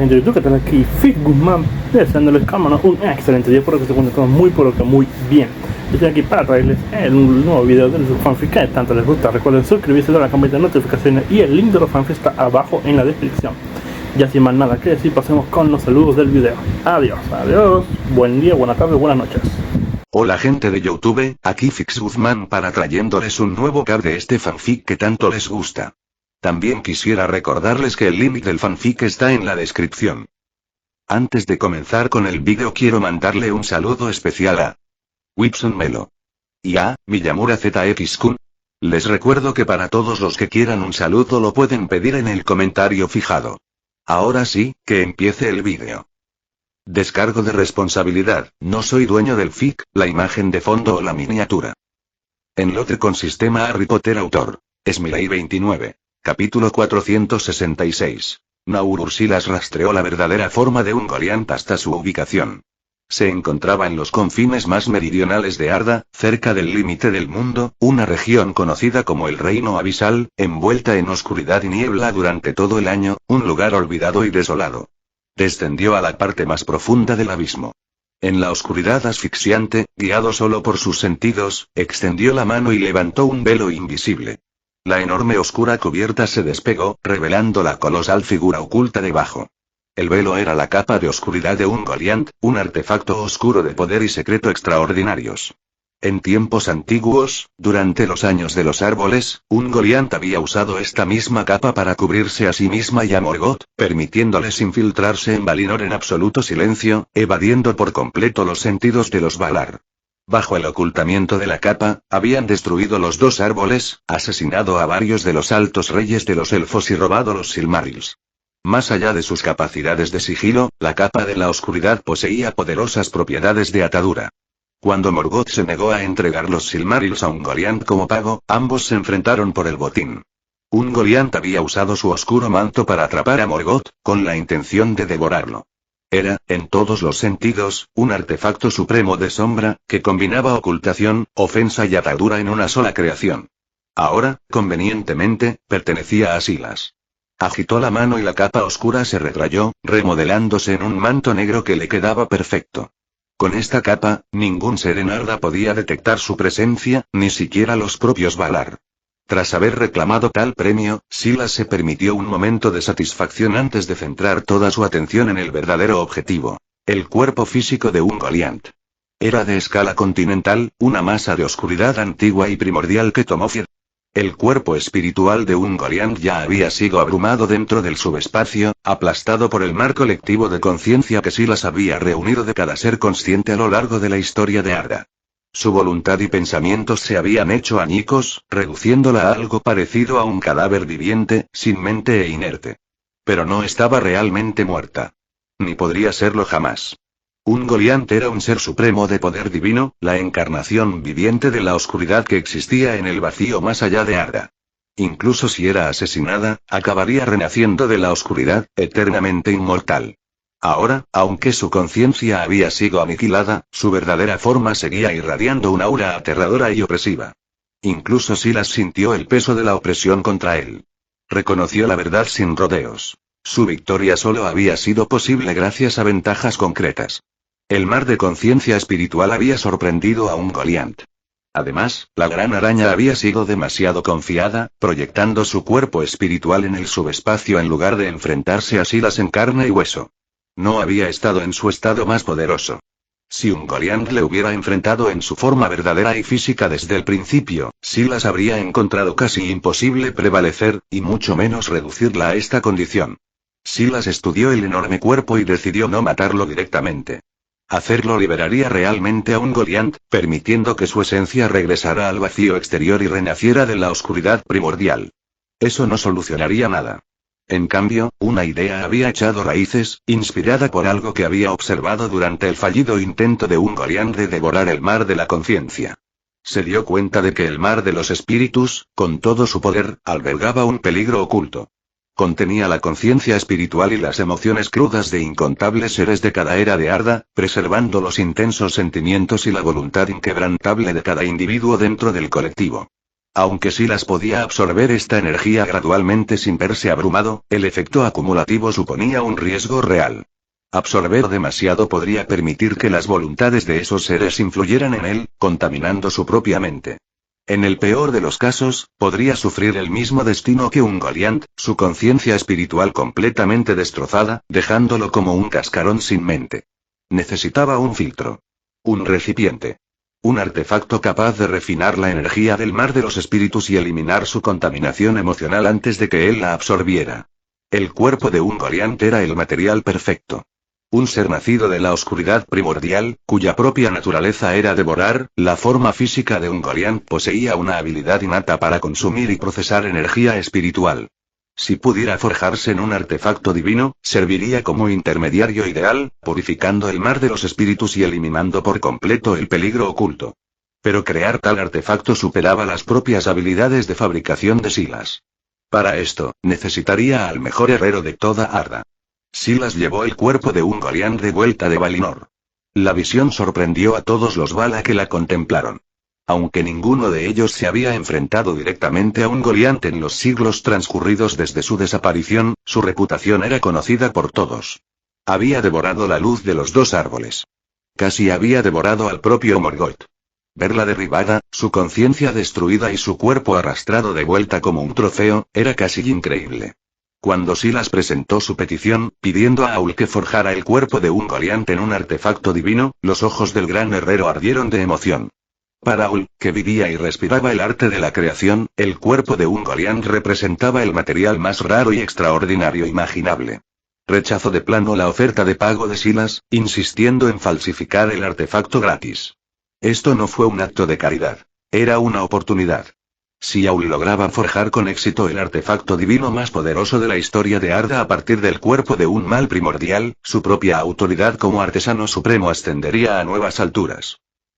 gente de YouTube, que tal aquí Fix Guzmán, deseándoles cámara un excelente día, por que se encuentren todos muy pero que muy bien. Estoy aquí para traerles un nuevo video de su fanfic que tanto les gusta. Recuerden suscribirse, dar la campanita de notificaciones y el link de los fanfics está abajo en la descripción. Ya sin más nada que decir, pasemos con los saludos del video. Adiós, buen día, buena tarde, buenas noches. Hola gente de YouTube, aquí Fix Guzmán para trayéndoles un nuevo card de este fanfic que tanto les gusta. También quisiera recordarles que el link del fanfic está en la descripción. Antes de comenzar con el vídeo quiero mandarle un saludo especial a Whipson Melo y a Miyamura ZX-kun. Les recuerdo que para todos los que quieran un saludo lo pueden pedir en el comentario fijado. Ahora sí, que empiece el vídeo. Descargo de responsabilidad, no soy dueño del fic, la imagen de fondo o la miniatura. Enlote con sistema Harry Potter autor. Smiley 29. Capítulo 466. Naur Silas rastreó la verdadera forma de Ungoliant hasta su ubicación. Se encontraba en los confines más meridionales de Arda, cerca del límite del mundo, una región conocida como el Reino Abisal, envuelta en oscuridad y niebla durante todo el año, un lugar olvidado y desolado. Descendió a la parte más profunda del abismo. En la oscuridad asfixiante, guiado solo por sus sentidos, extendió la mano y levantó un velo invisible. La enorme oscura cubierta se despegó, revelando la colosal figura oculta debajo. El velo era la capa de oscuridad de Ungoliant, un artefacto oscuro de poder y secreto extraordinarios. En tiempos antiguos, durante los años de los árboles, Ungoliant había usado esta misma capa para cubrirse a sí misma y a Morgoth, permitiéndoles infiltrarse en Valinor en absoluto silencio, evadiendo por completo los sentidos de los Valar. Bajo el ocultamiento de la capa, habían destruido los dos árboles, asesinado a varios de los altos reyes de los elfos y robado los Silmarils. Más allá de sus capacidades de sigilo, la capa de la oscuridad poseía poderosas propiedades de atadura. Cuando Morgoth se negó a entregar los Silmarils a Ungoliant como pago, ambos se enfrentaron por el botín. Ungoliant había usado su oscuro manto para atrapar a Morgoth, con la intención de devorarlo. Era, en todos los sentidos, un artefacto supremo de sombra, que combinaba ocultación, ofensa y atadura en una sola creación. Ahora, convenientemente, pertenecía a Silas. Agitó la mano y la capa oscura se retrayó, remodelándose en un manto negro que le quedaba perfecto. Con esta capa, ningún ser en Arda podía detectar su presencia, ni siquiera los propios Valar. Tras haber reclamado tal premio, Silas se permitió un momento de satisfacción antes de centrar toda su atención en el verdadero objetivo: el cuerpo físico de Ungoliant. Era de escala continental, una masa de oscuridad antigua y primordial que tomó forma. El cuerpo espiritual de Ungoliant ya había sido abrumado dentro del subespacio, aplastado por el mar colectivo de conciencia que Silas había reunido de cada ser consciente a lo largo de la historia de Arda. Su voluntad y pensamientos se habían hecho añicos, reduciéndola a algo parecido a un cadáver viviente, sin mente e inerte. Pero no estaba realmente muerta. Ni podría serlo jamás. Ungoliant era un ser supremo de poder divino, la encarnación viviente de la oscuridad que existía en el vacío más allá de Arda. Incluso si era asesinada, acabaría renaciendo de la oscuridad, eternamente inmortal. Ahora, aunque su conciencia había sido aniquilada, su verdadera forma seguía irradiando una aura aterradora y opresiva. Incluso Silas sintió el peso de la opresión contra él. Reconoció la verdad sin rodeos. Su victoria solo había sido posible gracias a ventajas concretas. El mar de conciencia espiritual había sorprendido a Ungoliant. Además, la gran araña había sido demasiado confiada, proyectando su cuerpo espiritual en el subespacio en lugar de enfrentarse a Silas en carne y hueso. No había estado en su estado más poderoso. Si Ungoliant le hubiera enfrentado en su forma verdadera y física desde el principio, Silas habría encontrado casi imposible prevalecer, y mucho menos reducirla a esta condición. Silas estudió el enorme cuerpo y decidió no matarlo directamente. Hacerlo liberaría realmente a Ungoliant, permitiendo que su esencia regresara al vacío exterior y renaciera de la oscuridad primordial. Eso no solucionaría nada. En cambio, una idea había echado raíces, inspirada por algo que había observado durante el fallido intento de Ungoliant de devorar el mar de la conciencia. Se dio cuenta de que el mar de los espíritus, con todo su poder, albergaba un peligro oculto. Contenía la conciencia espiritual y las emociones crudas de incontables seres de cada era de Arda, preservando los intensos sentimientos y la voluntad inquebrantable de cada individuo dentro del colectivo. Aunque Silas podía absorber esta energía gradualmente sin verse abrumado, el efecto acumulativo suponía un riesgo real. Absorber demasiado podría permitir que las voluntades de esos seres influyeran en él, contaminando su propia mente. En el peor de los casos, podría sufrir el mismo destino que un Goliath, su conciencia espiritual completamente destrozada, dejándolo como un cascarón sin mente. Necesitaba un filtro. Un recipiente. Un artefacto capaz de refinar la energía del mar de los espíritus y eliminar su contaminación emocional antes de que él la absorbiera. El cuerpo de un Goliath era el material perfecto. Un ser nacido de la oscuridad primordial, cuya propia naturaleza era devorar, la forma física de un Goliath poseía una habilidad innata para consumir y procesar energía espiritual. Si pudiera forjarse en un artefacto divino, serviría como intermediario ideal, purificando el mar de los espíritus y eliminando por completo el peligro oculto. Pero crear tal artefacto superaba las propias habilidades de fabricación de Silas. Para esto, necesitaría al mejor herrero de toda Arda. Silas llevó el cuerpo de un Goliath de vuelta de Valinor. La visión sorprendió a todos los Vala que la contemplaron. Aunque ninguno de ellos se había enfrentado directamente a un Goliath en los siglos transcurridos desde su desaparición, su reputación era conocida por todos. Había devorado la luz de los dos árboles. Casi había devorado al propio Morgoth. Verla derribada, su conciencia destruida y su cuerpo arrastrado de vuelta como un trofeo, era casi increíble. Cuando Silas presentó su petición, pidiendo a Aul que forjara el cuerpo de un Goliath en un artefacto divino, los ojos del gran herrero ardieron de emoción. Para Aul, que vivía y respiraba el arte de la creación, el cuerpo de un Goliath representaba el material más raro y extraordinario imaginable. Rechazó de plano la oferta de pago de Silas, insistiendo en falsificar el artefacto gratis. Esto no fue un acto de caridad. Era una oportunidad. Si Aul lograba forjar con éxito el artefacto divino más poderoso de la historia de Arda a partir del cuerpo de un mal primordial, su propia autoridad como artesano supremo ascendería a nuevas alturas.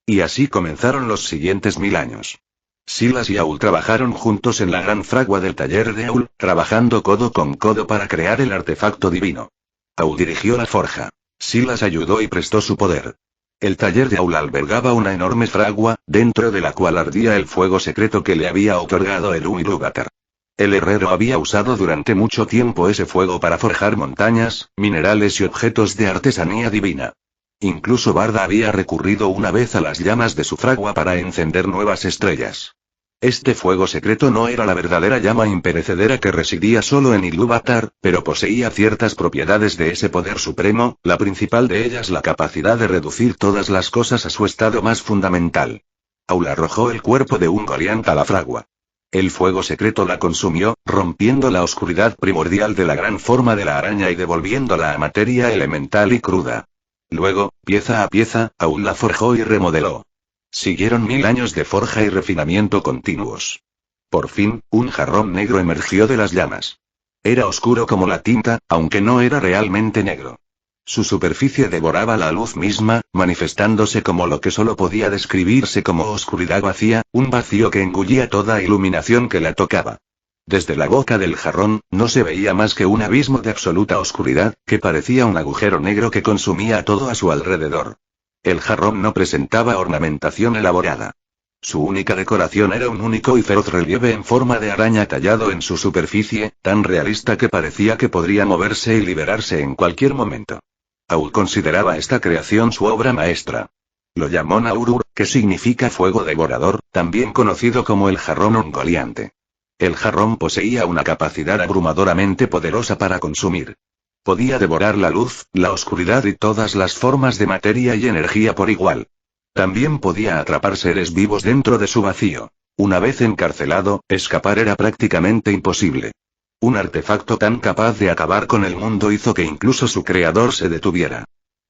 Y así comenzaron los siguientes 1000 años. Silas y Aul trabajaron juntos en la gran fragua del taller de Aul, trabajando codo con codo para crear el artefacto divino. Aul dirigió la forja. Silas ayudó y prestó su poder. El taller de Aul albergaba una enorme fragua, dentro de la cual ardía el fuego secreto que le había otorgado el Ilúvatar. El herrero había usado durante mucho tiempo ese fuego para forjar montañas, minerales y objetos de artesanía divina. Incluso Barda había recurrido una vez a las llamas de su fragua para encender nuevas estrellas. Este fuego secreto no era la verdadera llama imperecedera que residía solo en Ilúvatar, pero poseía ciertas propiedades de ese poder supremo, la principal de ellas la capacidad de reducir todas las cosas a su estado más fundamental. Aul arrojó el cuerpo de un Goliath a la fragua. El fuego secreto la consumió, rompiendo la oscuridad primordial de la gran forma de la araña y devolviéndola a materia elemental y cruda. Luego, pieza a pieza, Aul la forjó y remodeló. Siguieron 1000 años de forja y refinamiento continuos. Por fin, un jarrón negro emergió de las llamas. Era oscuro como la tinta, aunque no era realmente negro. Su superficie devoraba la luz misma, manifestándose como lo que solo podía describirse como oscuridad vacía, un vacío que engullía toda iluminación que la tocaba. Desde la boca del jarrón, no se veía más que un abismo de absoluta oscuridad, que parecía un agujero negro que consumía todo a su alrededor. El jarrón no presentaba ornamentación elaborada. Su única decoración era un único y feroz relieve en forma de araña tallado en su superficie, tan realista que parecía que podría moverse y liberarse en cualquier momento. Aul consideraba esta creación su obra maestra. Lo llamó Naurur, que significa fuego devorador, también conocido como el jarrón ungoliante. El jarrón poseía una capacidad abrumadoramente poderosa para consumir. Podía devorar la luz, la oscuridad y todas las formas de materia y energía por igual. También podía atrapar seres vivos dentro de su vacío. Una vez encarcelado, escapar era prácticamente imposible. Un artefacto tan capaz de acabar con el mundo hizo que incluso su creador se detuviera.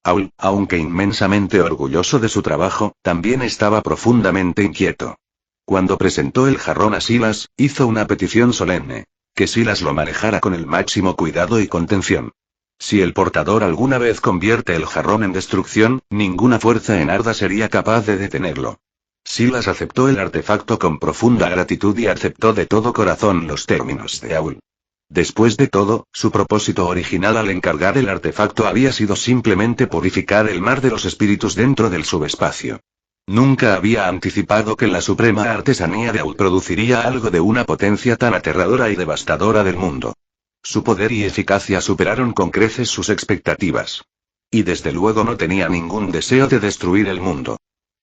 Aul, aunque inmensamente orgulloso de su trabajo, también estaba profundamente inquieto. Cuando presentó el jarrón a Silas, hizo una petición solemne: que Silas lo manejara con el máximo cuidado y contención. Si el portador alguna vez convierte el jarrón en destrucción, ninguna fuerza en Arda sería capaz de detenerlo. Silas aceptó el artefacto con profunda gratitud y aceptó de todo corazón los términos de Aul. Después de todo, su propósito original al encargar el artefacto había sido simplemente purificar el mar de los espíritus dentro del subespacio. Nunca había anticipado que la suprema artesanía de Aul produciría algo de una potencia tan aterradora y devastadora del mundo. Su poder y eficacia superaron con creces sus expectativas. Y desde luego no tenía ningún deseo de destruir el mundo.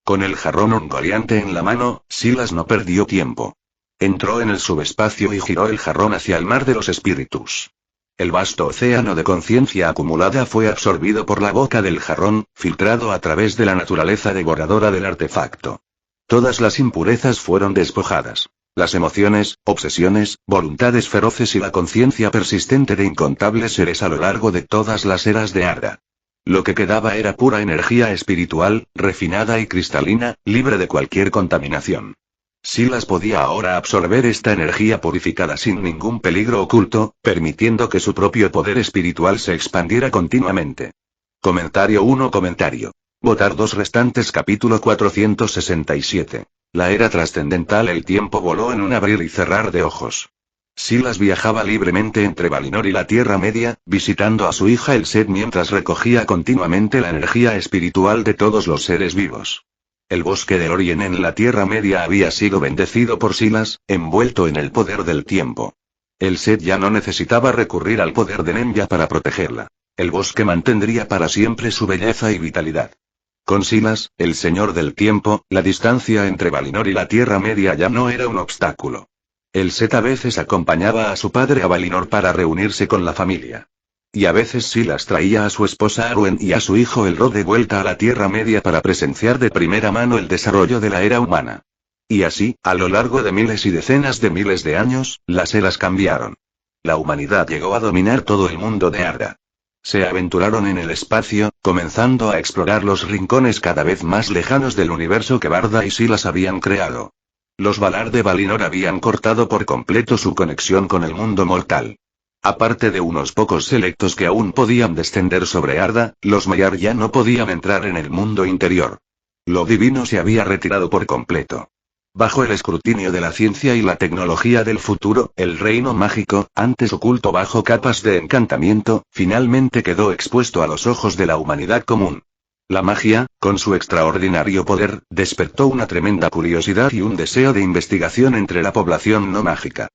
Con el jarrón ungoliante en la mano, Silas no perdió tiempo. Entró en el subespacio y giró el jarrón hacia el mar de los espíritus. El vasto océano de conciencia acumulada fue absorbido por la boca del jarrón, filtrado a través de la naturaleza devoradora del artefacto. Todas las impurezas fueron despojadas. Las emociones, obsesiones, voluntades feroces y la conciencia persistente de incontables seres a lo largo de todas las eras de Arda. Lo que quedaba era pura energía espiritual, refinada y cristalina, libre de cualquier contaminación. Silas podía ahora absorber esta energía purificada sin ningún peligro oculto, permitiendo que su propio poder espiritual se expandiera continuamente. Comentario 1. Votar 2 restantes. Capítulo 467. La era trascendental. El tiempo voló en un abrir y cerrar de ojos. Silas viajaba libremente entre Valinor y la Tierra Media, visitando a su hija el Set mientras recogía continuamente la energía espiritual de todos los seres vivos. El bosque de Lorien en la Tierra Media había sido bendecido por Silas, envuelto en el poder del tiempo. El Set ya no necesitaba recurrir al poder de Nemya para protegerla. El bosque mantendría para siempre su belleza y vitalidad. Con Silas, el señor del tiempo, la distancia entre Valinor y la Tierra Media ya no era un obstáculo. El Set a veces acompañaba a su padre a Valinor para reunirse con la familia. Y a veces Silas traía a su esposa Arwen y a su hijo Elrond de vuelta a la Tierra Media para presenciar de primera mano el desarrollo de la era humana. Y así, a lo largo de miles y decenas de miles de años, las eras cambiaron. La humanidad llegó a dominar todo el mundo de Arda. Se aventuraron en el espacio, comenzando a explorar los rincones cada vez más lejanos del universo que Barda y Silas habían creado. Los Valar de Valinor habían cortado por completo su conexión con el mundo mortal. Aparte de unos pocos selectos que aún podían descender sobre Arda, los Maiar ya no podían entrar en el mundo interior. Lo divino se había retirado por completo. Bajo el escrutinio de la ciencia y la tecnología del futuro, el reino mágico, antes oculto bajo capas de encantamiento, finalmente quedó expuesto a los ojos de la humanidad común. La magia, con su extraordinario poder, despertó una tremenda curiosidad y un deseo de investigación entre la población no mágica.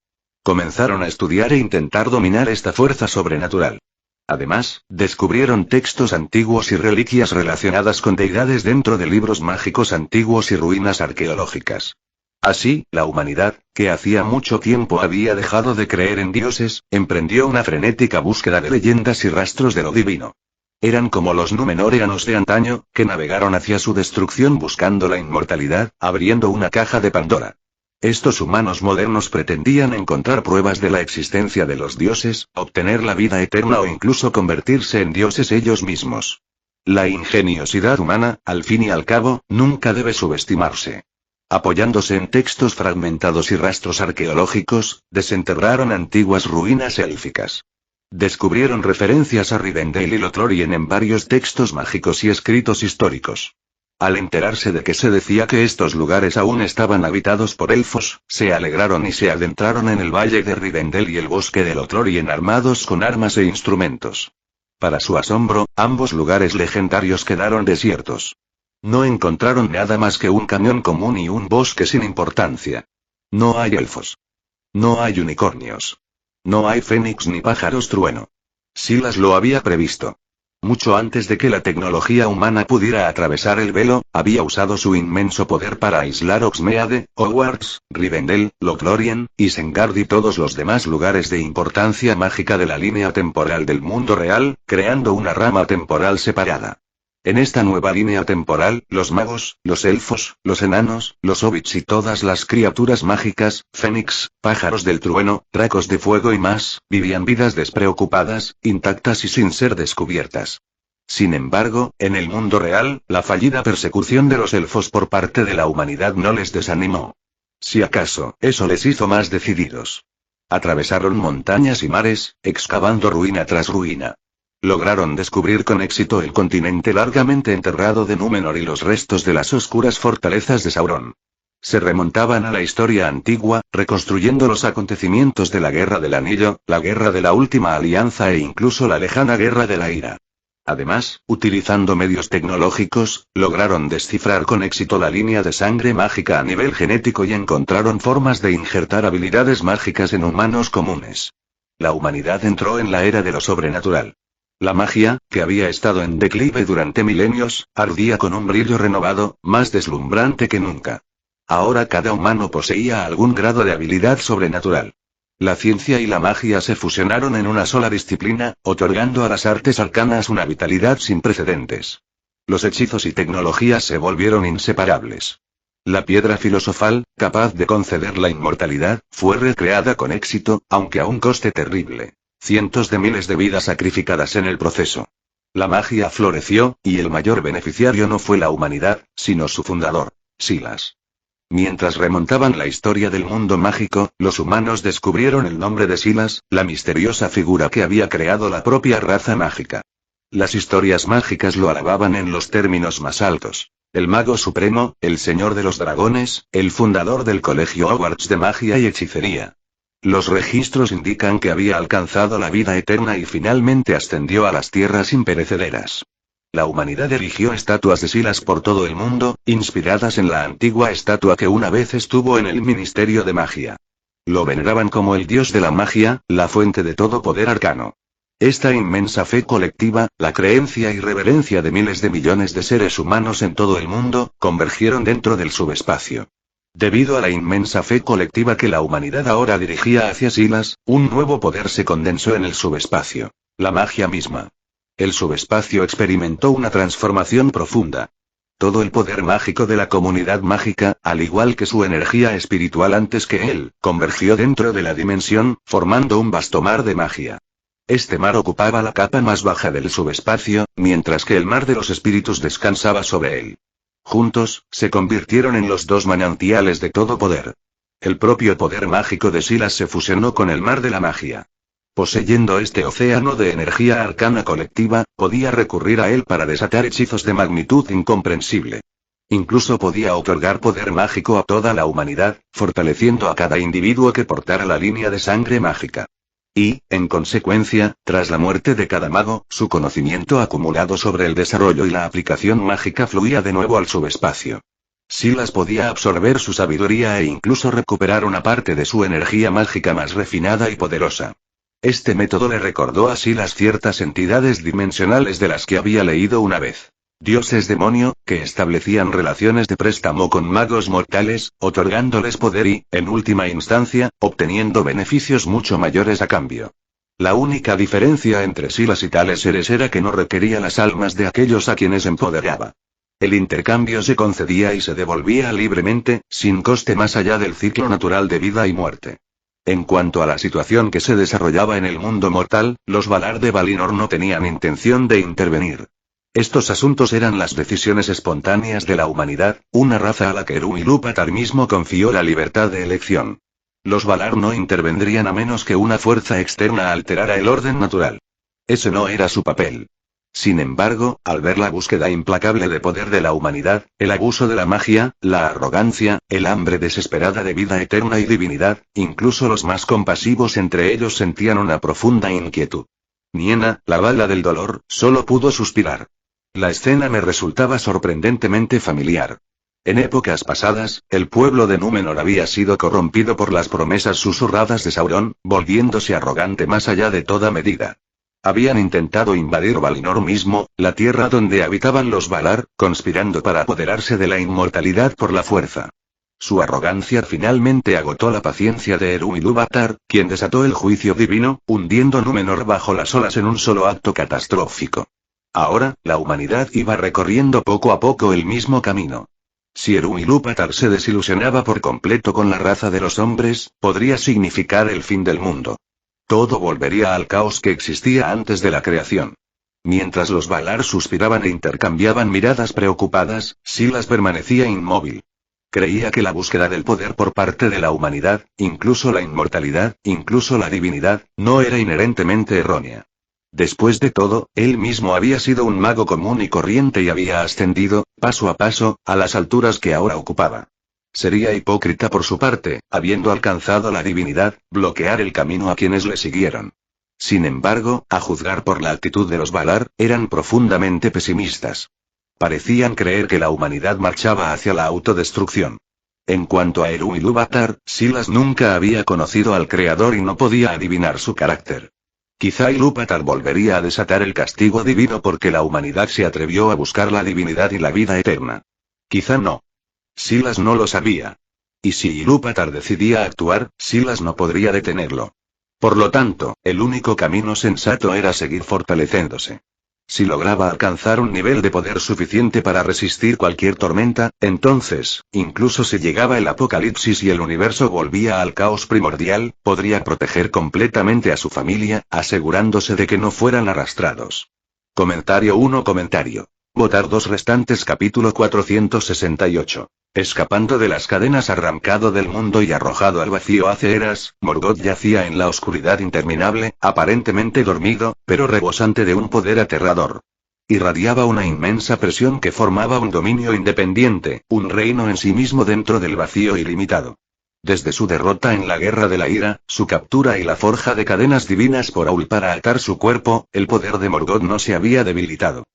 Comenzaron a estudiar e intentar dominar esta fuerza sobrenatural. Además, descubrieron textos antiguos y reliquias relacionadas con deidades dentro de libros mágicos antiguos y ruinas arqueológicas. Así, la humanidad, que hacía mucho tiempo había dejado de creer en dioses, emprendió una frenética búsqueda de leyendas y rastros de lo divino. Eran como los númenóreanos de antaño, que navegaron hacia su destrucción buscando la inmortalidad, abriendo una caja de Pandora. Estos humanos modernos pretendían encontrar pruebas de la existencia de los dioses, obtener la vida eterna o incluso convertirse en dioses ellos mismos. La ingeniosidad humana, al fin y al cabo, nunca debe subestimarse. Apoyándose en textos fragmentados y rastros arqueológicos, desenterraron antiguas ruinas élficas. Descubrieron referencias a Rivendell y Lothlórien en varios textos mágicos y escritos históricos. Al enterarse de que se decía que estos lugares aún estaban habitados por elfos, se alegraron y se adentraron en el valle de Rivendell y el bosque de Lothlórien armados con armas e instrumentos. Para su asombro, ambos lugares legendarios quedaron desiertos. No encontraron nada más que un cañón común y un bosque sin importancia. No hay elfos. No hay unicornios. No hay fénix ni pájaros trueno. Silas lo había previsto. Mucho antes de que la tecnología humana pudiera atravesar el velo, había usado su inmenso poder para aislar Hogsmeade, Hogwarts, Rivendell, Lothlórien, Isengard y todos los demás lugares de importancia mágica de la línea temporal del mundo real, creando una rama temporal separada. En esta nueva línea temporal, los magos, los elfos, los enanos, los hobbits y todas las criaturas mágicas, fénix, pájaros del trueno, dracos de fuego y más, vivían vidas despreocupadas, intactas y sin ser descubiertas. Sin embargo, en el mundo real, la fallida persecución de los elfos por parte de la humanidad no les desanimó. Si acaso, eso les hizo más decididos. Atravesaron montañas y mares, excavando ruina tras ruina. Lograron descubrir con éxito el continente largamente enterrado de Númenor y los restos de las oscuras fortalezas de Sauron. Se remontaban a la historia antigua, reconstruyendo los acontecimientos de la Guerra del Anillo, la Guerra de la Última Alianza e incluso la lejana Guerra de la Ira. Además, utilizando medios tecnológicos, lograron descifrar con éxito la línea de sangre mágica a nivel genético y encontraron formas de injertar habilidades mágicas en humanos comunes. La humanidad entró en la era de lo sobrenatural. La magia, que había estado en declive durante milenios, ardía con un brillo renovado, más deslumbrante que nunca. Ahora cada humano poseía algún grado de habilidad sobrenatural. La ciencia y la magia se fusionaron en una sola disciplina, otorgando a las artes arcanas una vitalidad sin precedentes. Los hechizos y tecnologías se volvieron inseparables. La piedra filosofal, capaz de conceder la inmortalidad, fue recreada con éxito, aunque a un coste terrible. Cientos de miles de vidas sacrificadas en el proceso. La magia floreció, y el mayor beneficiario no fue la humanidad, sino su fundador, Silas. Mientras remontaban la historia del mundo mágico, los humanos descubrieron el nombre de Silas, la misteriosa figura que había creado la propia raza mágica. Las historias mágicas lo alababan en los términos más altos. El mago supremo, el señor de los dragones, el fundador del colegio Hogwarts de magia y hechicería. Los registros indican que había alcanzado la vida eterna y finalmente ascendió a las tierras imperecederas. La humanidad erigió estatuas de Silas por todo el mundo, inspiradas en la antigua estatua que una vez estuvo en el Ministerio de Magia. Lo veneraban como el dios de la magia, la fuente de todo poder arcano. Esta inmensa fe colectiva, la creencia y reverencia de miles de millones de seres humanos en todo el mundo, convergieron dentro del subespacio. Debido a la inmensa fe colectiva que la humanidad ahora dirigía hacia Silas, un nuevo poder se condensó en el subespacio. La magia misma. El subespacio experimentó una transformación profunda. Todo el poder mágico de la comunidad mágica, al igual que su energía espiritual antes que él, convergió dentro de la dimensión, formando un vasto mar de magia. Este mar ocupaba la capa más baja del subespacio, mientras que el mar de los espíritus descansaba sobre él. Juntos, se convirtieron en los dos manantiales de todo poder. El propio poder mágico de Silas se fusionó con el mar de la magia. Poseyendo este océano de energía arcana colectiva, podía recurrir a él para desatar hechizos de magnitud incomprensible. Incluso podía otorgar poder mágico a toda la humanidad, fortaleciendo a cada individuo que portara la línea de sangre mágica. Y, en consecuencia, tras la muerte de cada mago, su conocimiento acumulado sobre el desarrollo y la aplicación mágica fluía de nuevo al subespacio. Silas podía absorber su sabiduría e incluso recuperar una parte de su energía mágica más refinada y poderosa. Este método le recordó a Silas ciertas entidades dimensionales de las que había leído una vez. Dioses demonio, que establecían relaciones de préstamo con magos mortales, otorgándoles poder y, en última instancia, obteniendo beneficios mucho mayores a cambio. La única diferencia entre Silas y tales seres era que no requería las almas de aquellos a quienes empoderaba. El intercambio se concedía y se devolvía libremente, sin coste más allá del ciclo natural de vida y muerte. En cuanto a la situación que se desarrollaba en el mundo mortal, los Valar de Valinor no tenían intención de intervenir. Estos asuntos eran las decisiones espontáneas de la humanidad, una raza a la que Eru-Ilúvatar mismo confió la libertad de elección. Los Valar no intervendrían a menos que una fuerza externa alterara el orden natural. Ese no era su papel. Sin embargo, al ver la búsqueda implacable de poder de la humanidad, el abuso de la magia, la arrogancia, el hambre desesperada de vida eterna y divinidad, incluso los más compasivos entre ellos sentían una profunda inquietud. Niena, la bala del dolor, solo pudo suspirar. La escena me resultaba sorprendentemente familiar. En épocas pasadas, el pueblo de Númenor había sido corrompido por las promesas susurradas de Sauron, volviéndose arrogante más allá de toda medida. Habían intentado invadir Valinor mismo, la tierra donde habitaban los Valar, conspirando para apoderarse de la inmortalidad por la fuerza. Su arrogancia finalmente agotó la paciencia de Eru-Ilúvatar, quien desató el juicio divino, hundiendo Númenor bajo las olas en un solo acto catastrófico. Ahora, la humanidad iba recorriendo poco a poco el mismo camino. Si Eru-Ilúvatar se desilusionaba por completo con la raza de los hombres, podría significar el fin del mundo. Todo volvería al caos que existía antes de la creación. Mientras los Valar suspiraban e intercambiaban miradas preocupadas, Silas permanecía inmóvil. Creía que la búsqueda del poder por parte de la humanidad, incluso la inmortalidad, incluso la divinidad, no era inherentemente errónea. Después de todo, él mismo había sido un mago común y corriente y había ascendido, paso a paso, a las alturas que ahora ocupaba. Sería hipócrita por su parte, habiendo alcanzado la divinidad, bloquear el camino a quienes le siguieron. Sin embargo, a juzgar por la actitud de los Valar, eran profundamente pesimistas. Parecían creer que la humanidad marchaba hacia la autodestrucción. En cuanto a Eru Ilúvatar, Silas nunca había conocido al Creador y no podía adivinar su carácter. Quizá Ilúvatar volvería a desatar el castigo divino porque la humanidad se atrevió a buscar la divinidad y la vida eterna. Quizá no. Silas no lo sabía. Y si Ilúvatar decidía actuar, Silas no podría detenerlo. Por lo tanto, el único camino sensato era seguir fortaleciéndose. Si lograba alcanzar un nivel de poder suficiente para resistir cualquier tormenta, entonces, incluso si llegaba el apocalipsis y el universo volvía al caos primordial, podría proteger completamente a su familia, asegurándose de que no fueran arrastrados. Comentario 1. Votar 2 restantes. Capítulo 468. Escapando de las cadenas, arrancado del mundo y arrojado al vacío hace eras, Morgoth yacía en la oscuridad interminable, aparentemente dormido, pero rebosante de un poder aterrador. Irradiaba una inmensa presión que formaba un dominio independiente, un reino en sí mismo dentro del vacío ilimitado. Desde su derrota en la Guerra de la Ira, su captura y la forja de cadenas divinas por Aul para atar su cuerpo, el poder de Morgoth no se había debilitado.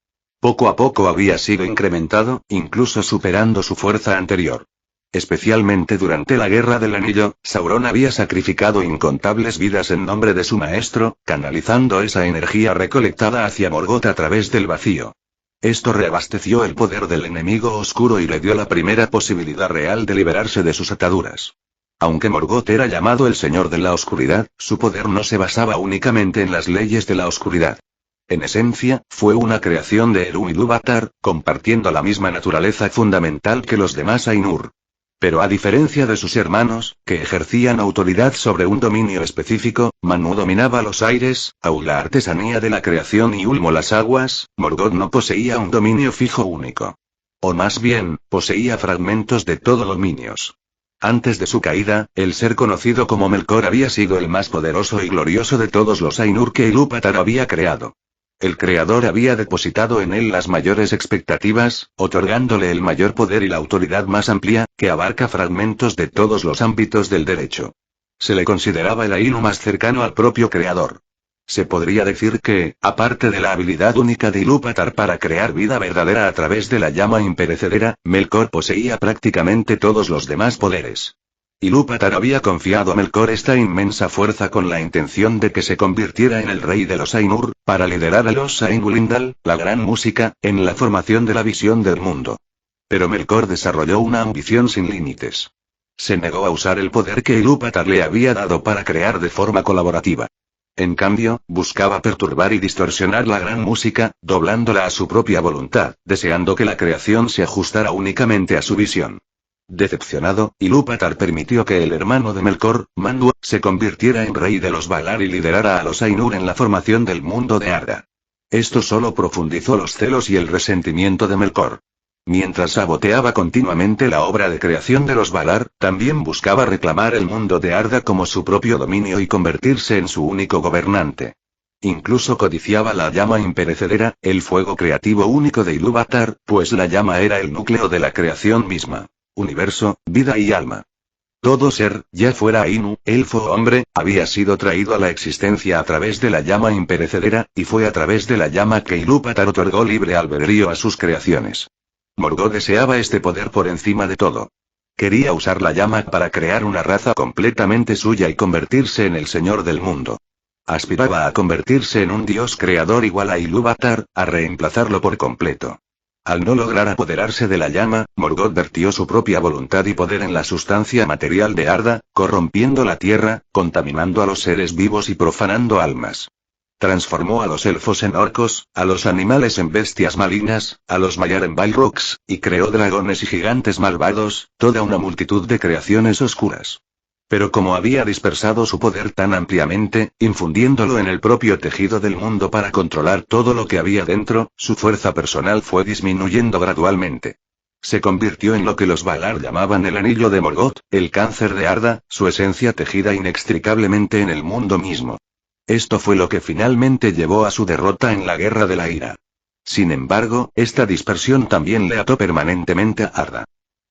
Poco a poco había sido incrementado, incluso superando su fuerza anterior. Especialmente durante la Guerra del Anillo, Sauron había sacrificado incontables vidas en nombre de su maestro, canalizando esa energía recolectada hacia Morgoth a través del vacío. Esto reabasteció el poder del enemigo oscuro y le dio la primera posibilidad real de liberarse de sus ataduras. Aunque Morgoth era llamado el Señor de la Oscuridad, su poder no se basaba únicamente en las leyes de la oscuridad. En esencia, fue una creación de Eru Ilúvatar, compartiendo la misma naturaleza fundamental que los demás Ainur. Pero a diferencia de sus hermanos, que ejercían autoridad sobre un dominio específico, Manu dominaba los aires, Aul la artesanía de la creación y Ulmo las aguas, Morgoth no poseía un dominio fijo único. O más bien, poseía fragmentos de todo dominios. Antes de su caída, el ser conocido como Melkor había sido el más poderoso y glorioso de todos los Ainur que Ilúvatar había creado. El Creador había depositado en él las mayores expectativas, otorgándole el mayor poder y la autoridad más amplia, que abarca fragmentos de todos los ámbitos del derecho. Se le consideraba el Ainu más cercano al propio Creador. Se podría decir que, aparte de la habilidad única de Ilúvatar para crear vida verdadera a través de la llama imperecedera, Melkor poseía prácticamente todos los demás poderes. Ilúvatar había confiado a Melkor esta inmensa fuerza con la intención de que se convirtiera en el rey de los Ainur, para liderar a los Ainulindal, la gran música, en la formación de la visión del mundo. Pero Melkor desarrolló una ambición sin límites. Se negó a usar el poder que Ilúvatar le había dado para crear de forma colaborativa. En cambio, buscaba perturbar y distorsionar la gran música, doblándola a su propia voluntad, deseando que la creación se ajustara únicamente a su visión. Decepcionado, Ilúvatar permitió que el hermano de Melkor, Mandu, se convirtiera en rey de los Valar y liderara a los Ainur en la formación del mundo de Arda. Esto solo profundizó los celos y el resentimiento de Melkor. Mientras saboteaba continuamente la obra de creación de los Valar, también buscaba reclamar el mundo de Arda como su propio dominio y convertirse en su único gobernante. Incluso codiciaba la llama imperecedera, el fuego creativo único de Ilúvatar, pues la llama era el núcleo de la creación misma. Universo, vida y alma. Todo ser, ya fuera Ainu, elfo o hombre, había sido traído a la existencia a través de la llama imperecedera, y fue a través de la llama que Ilúvatar otorgó libre albedrío a sus creaciones. Morgoth deseaba este poder por encima de todo. Quería usar la llama para crear una raza completamente suya y convertirse en el señor del mundo. Aspiraba a convertirse en un dios creador igual a Ilúvatar, a reemplazarlo por completo. Al no lograr apoderarse de la llama, Morgoth vertió su propia voluntad y poder en la sustancia material de Arda, corrompiendo la tierra, contaminando a los seres vivos y profanando almas. Transformó a los elfos en orcos, a los animales en bestias malignas, a los Maiar en Balrogs, y creó dragones y gigantes malvados, toda una multitud de creaciones oscuras. Pero como había dispersado su poder tan ampliamente, infundiéndolo en el propio tejido del mundo para controlar todo lo que había dentro, su fuerza personal fue disminuyendo gradualmente. Se convirtió en lo que los Valar llamaban el anillo de Morgoth, el cáncer de Arda, su esencia tejida inextricablemente en el mundo mismo. Esto fue lo que finalmente llevó a su derrota en la Guerra de la Ira. Sin embargo, esta dispersión también le ató permanentemente a Arda.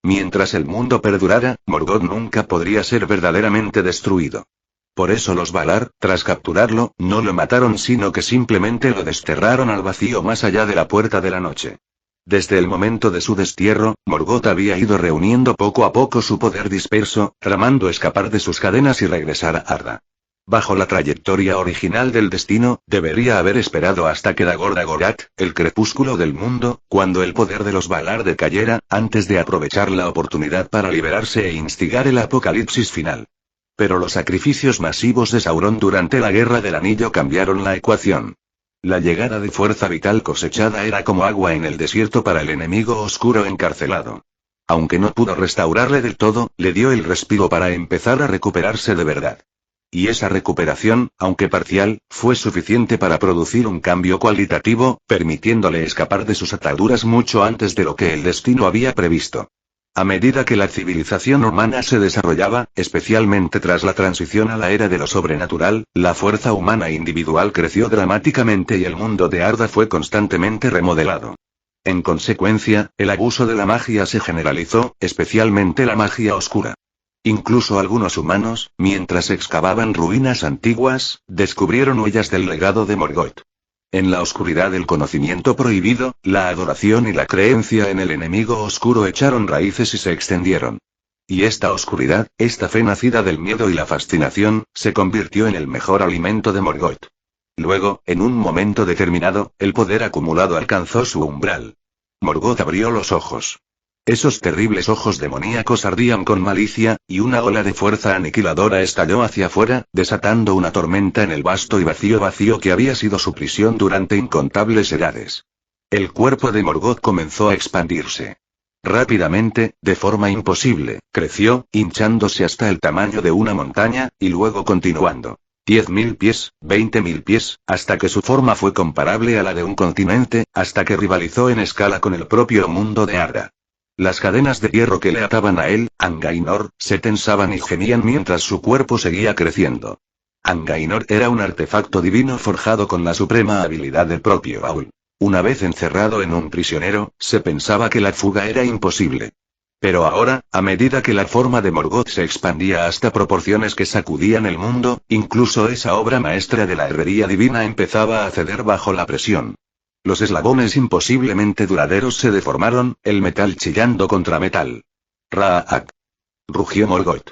Mientras el mundo perdurara, Morgoth nunca podría ser verdaderamente destruido. Por eso los Valar, tras capturarlo, no lo mataron sino que simplemente lo desterraron al vacío más allá de la Puerta de la Noche. Desde el momento de su destierro, Morgoth había ido reuniendo poco a poco su poder disperso, tramando escapar de sus cadenas y regresar a Arda. Bajo la trayectoria original del destino, debería haber esperado hasta que Dagor Dagorath, el crepúsculo del mundo, cuando el poder de los Valar decayera, antes de aprovechar la oportunidad para liberarse e instigar el apocalipsis final. Pero los sacrificios masivos de Sauron durante la Guerra del Anillo cambiaron la ecuación. La llegada de fuerza vital cosechada era como agua en el desierto para el enemigo oscuro encarcelado. Aunque no pudo restaurarle del todo, le dio el respiro para empezar a recuperarse de verdad. Y esa recuperación, aunque parcial, fue suficiente para producir un cambio cualitativo, permitiéndole escapar de sus ataduras mucho antes de lo que el destino había previsto. A medida que la civilización humana se desarrollaba, especialmente tras la transición a la era de lo sobrenatural, la fuerza humana individual creció dramáticamente y el mundo de Arda fue constantemente remodelado. En consecuencia, el abuso de la magia se generalizó, especialmente la magia oscura. Incluso algunos humanos, mientras excavaban ruinas antiguas, descubrieron huellas del legado de Morgoth. En la oscuridad del conocimiento prohibido, la adoración y la creencia en el enemigo oscuro echaron raíces y se extendieron. Y esta oscuridad, esta fe nacida del miedo y la fascinación, se convirtió en el mejor alimento de Morgoth. Luego, en un momento determinado, el poder acumulado alcanzó su umbral. Morgoth abrió los ojos. Esos terribles ojos demoníacos ardían con malicia, y una ola de fuerza aniquiladora estalló hacia afuera, desatando una tormenta en el vasto y vacío que había sido su prisión durante incontables edades. El cuerpo de Morgoth comenzó a expandirse. Rápidamente, de forma imposible, creció, hinchándose hasta el tamaño de una montaña, y luego continuando. 10.000 pies, 20.000 pies, hasta que su forma fue comparable a la de un continente, hasta que rivalizó en escala con el propio mundo de Arda. Las cadenas de hierro que le ataban a él, Angainor, se tensaban y gemían mientras su cuerpo seguía creciendo. Angainor era un artefacto divino forjado con la suprema habilidad del propio Aul. Una vez encerrado en un prisionero, se pensaba que la fuga era imposible. Pero ahora, a medida que la forma de Morgoth se expandía hasta proporciones que sacudían el mundo, incluso esa obra maestra de la herrería divina empezaba a ceder bajo la presión. Los eslabones imposiblemente duraderos se deformaron, el metal chillando contra metal. ¡Raak! Rugió Morgoth.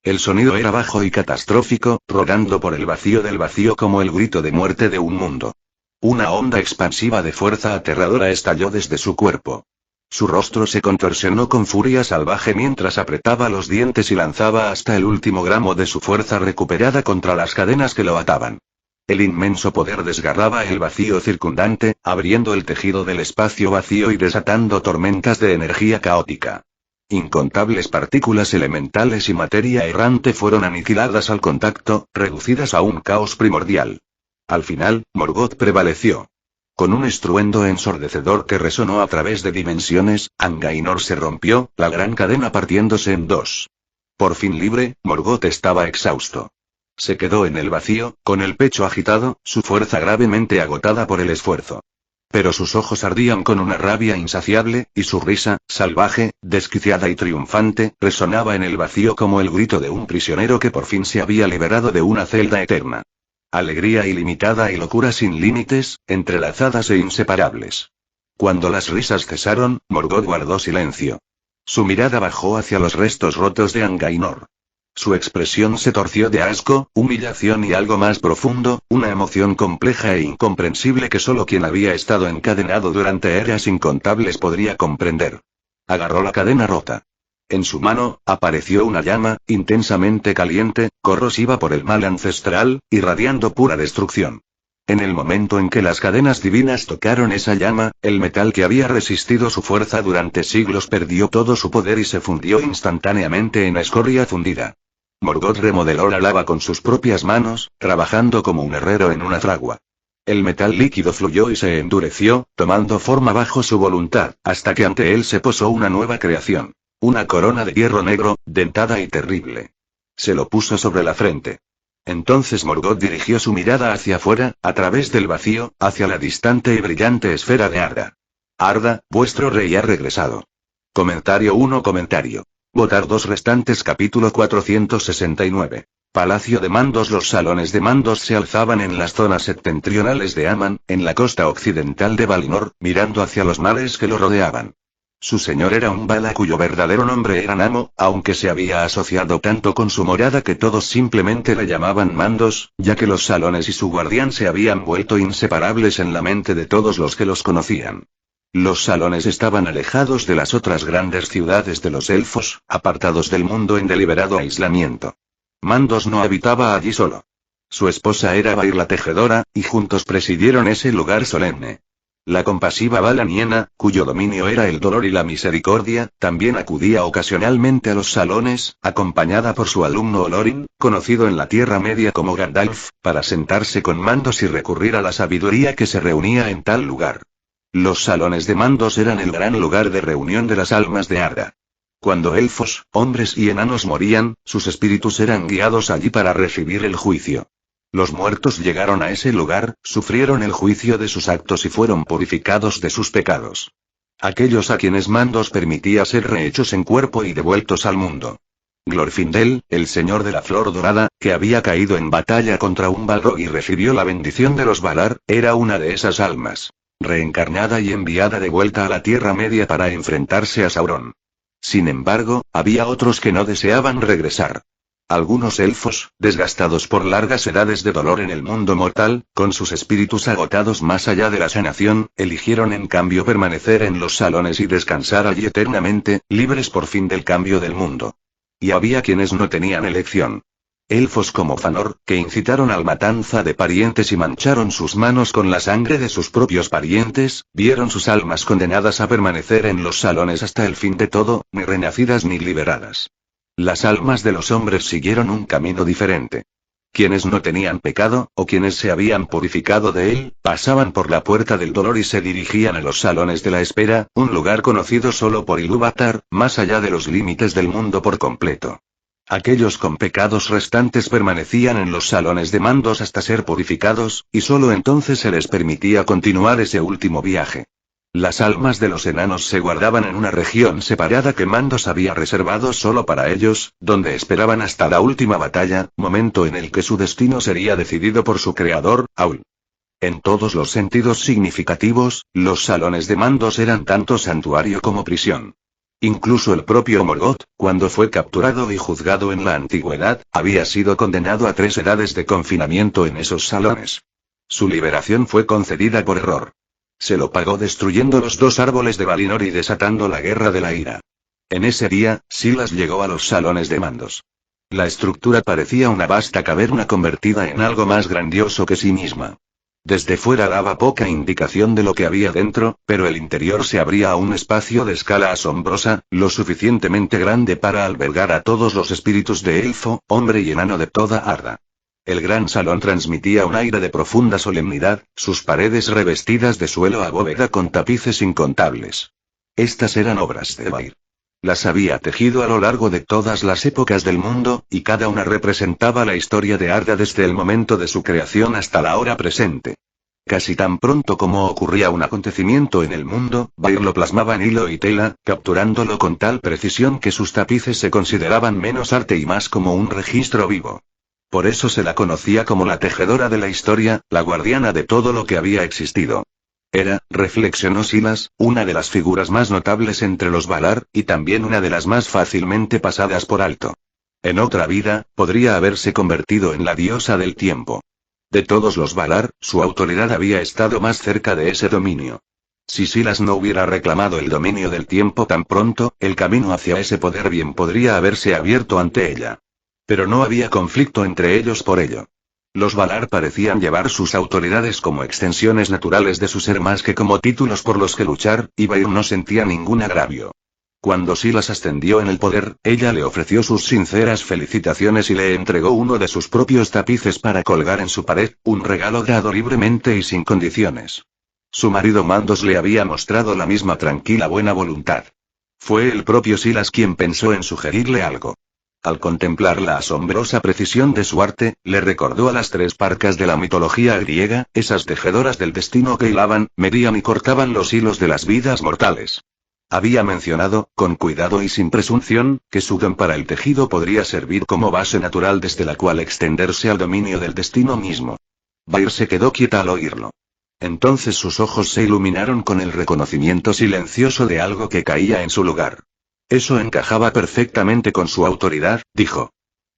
El sonido era bajo y catastrófico, rodando por el vacío del vacío como el grito de muerte de un mundo. Una onda expansiva de fuerza aterradora estalló desde su cuerpo. Su rostro se contorsionó con furia salvaje mientras apretaba los dientes y lanzaba hasta el último gramo de su fuerza recuperada contra las cadenas que lo ataban. El inmenso poder desgarraba el vacío circundante, abriendo el tejido del espacio vacío y desatando tormentas de energía caótica. Incontables partículas elementales y materia errante fueron aniquiladas al contacto, reducidas a un caos primordial. Al final, Morgoth prevaleció. Con un estruendo ensordecedor que resonó a través de dimensiones, Angainor se rompió, la gran cadena partiéndose en dos. Por fin libre, Morgoth estaba exhausto. Se quedó en el vacío, con el pecho agitado, su fuerza gravemente agotada por el esfuerzo. Pero sus ojos ardían con una rabia insaciable, y su risa, salvaje, desquiciada y triunfante, resonaba en el vacío como el grito de un prisionero que por fin se había liberado de una celda eterna. Alegría ilimitada y locura sin límites, entrelazadas e inseparables. Cuando las risas cesaron, Morgoth guardó silencio. Su mirada bajó hacia los restos rotos de Angainor. Su expresión se torció de asco, humillación y algo más profundo, una emoción compleja e incomprensible que solo quien había estado encadenado durante eras incontables podría comprender. Agarró la cadena rota. En su mano, apareció una llama, intensamente caliente, corrosiva por el mal ancestral, irradiando pura destrucción. En el momento en que las cadenas divinas tocaron esa llama, el metal que había resistido su fuerza durante siglos perdió todo su poder y se fundió instantáneamente en escoria fundida. Morgoth remodeló la lava con sus propias manos, trabajando como un herrero en una fragua. El metal líquido fluyó y se endureció, tomando forma bajo su voluntad, hasta que ante él se posó una nueva creación. Una corona de hierro negro, dentada y terrible. Se lo puso sobre la frente. Entonces Morgoth dirigió su mirada hacia afuera, a través del vacío, hacia la distante y brillante esfera de Arda. Arda, vuestro rey ha regresado. Comentario 1. Votar 2 restantes. Capítulo 469. Palacio de mandos. Los salones de mandos se alzaban en las zonas septentrionales de Aman, en la costa occidental de Valinor, mirando hacia los mares que lo rodeaban. Su señor era un Vala cuyo verdadero nombre era Namo, aunque se había asociado tanto con su morada que todos simplemente le llamaban mandos, ya que los salones y su guardián se habían vuelto inseparables en la mente de todos los que los conocían. Los salones estaban alejados de las otras grandes ciudades de los elfos, apartados del mundo en deliberado aislamiento. Mandos no habitaba allí solo. Su esposa era Bair la tejedora, y juntos presidieron ese lugar solemne. La compasiva Vala Niena, cuyo dominio era el dolor y la misericordia, también acudía ocasionalmente a los salones, acompañada por su alumno Olorin, conocido en la Tierra Media como Gandalf, para sentarse con mandos y recurrir a la sabiduría que se reunía en tal lugar. Los salones de mandos eran el gran lugar de reunión de las almas de Arda. Cuando elfos, hombres y enanos morían, sus espíritus eran guiados allí para recibir el juicio. Los muertos llegaron a ese lugar, sufrieron el juicio de sus actos y fueron purificados de sus pecados. Aquellos a quienes mandos permitía ser rehechos en cuerpo y devueltos al mundo. Glorfindel, el señor de la flor dorada, que había caído en batalla contra un Balrog y recibió la bendición de los Valar, era una de esas almas. Reencarnada y enviada de vuelta a la Tierra Media para enfrentarse a Sauron. Sin embargo, había otros que no deseaban regresar. Algunos elfos, desgastados por largas edades de dolor en el mundo mortal, con sus espíritus agotados más allá de la sanación, eligieron en cambio permanecer en los salones y descansar allí eternamente, libres por fin del cambio del mundo. Y había quienes no tenían elección. Elfos como Fanor, que incitaron a la matanza de parientes y mancharon sus manos con la sangre de sus propios parientes, vieron sus almas condenadas a permanecer en los salones hasta el fin de todo, ni renacidas ni liberadas. Las almas de los hombres siguieron un camino diferente. Quienes no tenían pecado, o quienes se habían purificado de él, pasaban por la puerta del dolor y se dirigían a los salones de la espera, un lugar conocido solo por Ilúvatar, más allá de los límites del mundo por completo. Aquellos con pecados restantes permanecían en los salones de mandos hasta ser purificados, y solo entonces se les permitía continuar ese último viaje. Las almas de los enanos se guardaban en una región separada que Mandos había reservado solo para ellos, donde esperaban hasta la última batalla, momento en el que su destino sería decidido por su creador, Aul. En todos los sentidos significativos, los salones de Mandos eran tanto santuario como prisión. Incluso el propio Morgoth, cuando fue capturado y juzgado en la antigüedad, había sido condenado a 3 edades de confinamiento en esos salones. Su liberación fue concedida por error. Se lo pagó destruyendo los 2 árboles de Valinor y desatando la guerra de la ira. En ese día, Silas llegó a los salones de mandos. La estructura parecía una vasta caverna convertida en algo más grandioso que sí misma. Desde fuera daba poca indicación de lo que había dentro, pero el interior se abría a un espacio de escala asombrosa, lo suficientemente grande para albergar a todos los espíritus de elfo, hombre y enano de toda Arda. El gran salón transmitía un aire de profunda solemnidad, sus paredes revestidas de suelo a bóveda con tapices incontables. Estas eran obras de Bair. Las había tejido a lo largo de todas las épocas del mundo, y cada una representaba la historia de Arda desde el momento de su creación hasta la hora presente. Casi tan pronto como ocurría un acontecimiento en el mundo, Bair lo plasmaba en hilo y tela, capturándolo con tal precisión que sus tapices se consideraban menos arte y más como un registro vivo. Por eso se la conocía como la tejedora de la historia, la guardiana de todo lo que había existido. Era, reflexionó Silas, una de las figuras más notables entre los Valar, y también una de las más fácilmente pasadas por alto. En otra vida, podría haberse convertido en la diosa del tiempo. De todos los Valar, su autoridad había estado más cerca de ese dominio. Si Silas no hubiera reclamado el dominio del tiempo tan pronto, el camino hacia ese poder bien podría haberse abierto ante ella. Pero no había conflicto entre ellos por ello. Los Valar parecían llevar sus autoridades como extensiones naturales de su ser más que como títulos por los que luchar, y Bair no sentía ningún agravio. Cuando Silas ascendió en el poder, ella le ofreció sus sinceras felicitaciones y le entregó uno de sus propios tapices para colgar en su pared, un regalo dado libremente y sin condiciones. Su marido Mandos le había mostrado la misma tranquila buena voluntad. Fue el propio Silas quien pensó en sugerirle algo. Al contemplar la asombrosa precisión de su arte, le recordó a las 3 parcas de la mitología griega, esas tejedoras del destino que hilaban, medían y cortaban los hilos de las vidas mortales. Había mencionado, con cuidado y sin presunción, que su don para el tejido podría servir como base natural desde la cual extenderse al dominio del destino mismo. Bair se quedó quieta al oírlo. Entonces sus ojos se iluminaron con el reconocimiento silencioso de algo que caía en su lugar. Eso encajaba perfectamente con su autoridad, dijo.